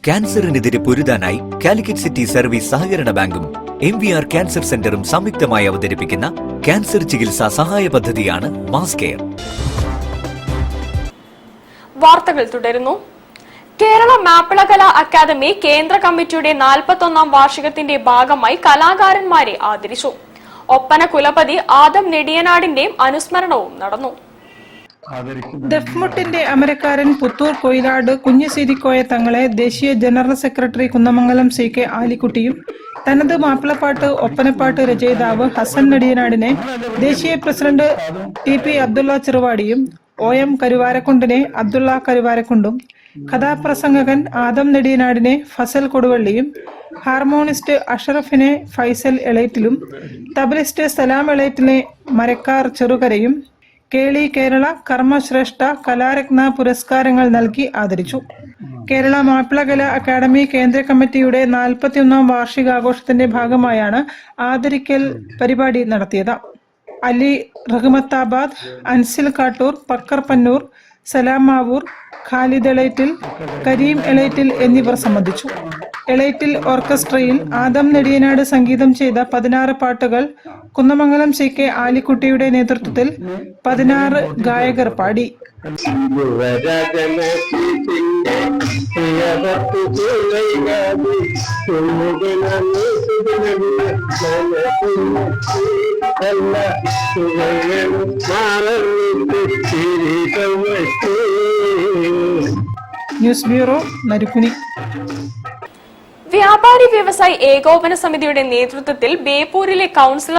ക്യാൻസറിനെതിരെ പൊരുതാനായി Calicut city service സഹകരണ ബാങ്കും MVR cancer സെന്ററും സംയുക്തമായി അവതരിപ്പിക്കുന്ന ക്യാൻസർ ചികിത്സാ സഹായ പദ്ധതിയാണ് മാസ് കെയർ. വാർത്തകൾ തുടരുന്നു. കേരള മാപ്പിളകല അക്കാദമി കേന്ദ്ര കമ്മിറ്റിയുടെ 41ാം വാർഷികത്തിന്റെ ഭാഗമായി കലാകാരന്മാരെ ആദരിച്ചു. ഒപ്പന കുലപതി ആദം നെടിയനാടിന്റെയും അനുസ്മരണവും നടന്നു. ദഫ്മുട്ടിന്റെ അമരക്കാരൻ പുത്തൂർ കൊയിലാട് കുഞ്ഞിസീതിക്കോയ തങ്ങളെ ദേശീയ ജനറൽ സെക്രട്ടറി കുന്നമംഗലം CK ആലിക്കുട്ടിയും തനത് മാപ്പിളപ്പാട്ട് ഒപ്പനപ്പാട്ട് രചയിതാവ് ഹസൻ നെടിയനാടിനെ ദേശീയ പ്രസിഡന്റ് TP അബ്ദുള്ള ചെറുവാടിയും OM കരുവാരക്കുണ്ടിനെ അബ്ദുള്ള കരുവാരക്കുണ്ടും കഥാപ്രസംഗകൻ ആദം നെടിയനാടിനെ ഫസൽ കൊടുവള്ളിയും ഹാർമോണിസ്റ്റ് അഷറഫിനെ ഫൈസൽ എളേറ്റിലും തബലിസ്റ്റ് സലാം എളേറ്റിനെ മരക്കാർ ചെറുകരയും കേളി കേരള കർമ്മശ്രേഷ്ഠ കലാരത്ന പുരസ്കാരങ്ങൾ നൽകി ആദരിച്ചു. കേരള മാപ്പിളകല അക്കാദമി കേന്ദ്ര കമ്മിറ്റിയുടെ 41ാം വാർഷികാഘോഷത്തിന്റെ ഭാഗമായാണ് ആദരിക്കൽ പരിപാടി നടത്തിയത്. അലി റഹ്മത്താബാദ്, അൻസിൽ കാട്ടൂർ, പക്കർ പന്നൂർ, സലാം മാവൂർ, ഖാലിദ് എളേറ്റിൽ, കരീം എളേറ്റിൽ എന്നിവർ സംബന്ധിച്ചു. എളേറ്റിൽ ഓർക്കസ്ട്രയിൽ ആദം നെടിയനാട് സംഗീതം ചെയ്ത 16 പാട്ടുകൾ കുന്നമംഗലം CK ആലിക്കുട്ടിയുടെ നേതൃത്വത്തിൽ 16 ഗായകർ പാടി. News bureau, Narukkuni. വ്യാപാരി വ്യവസായി ഏകോപന സമിതിയുടെ നേതൃത്വത്തിൽ ബേപ്പൂരിലെ കൗൺസിലർ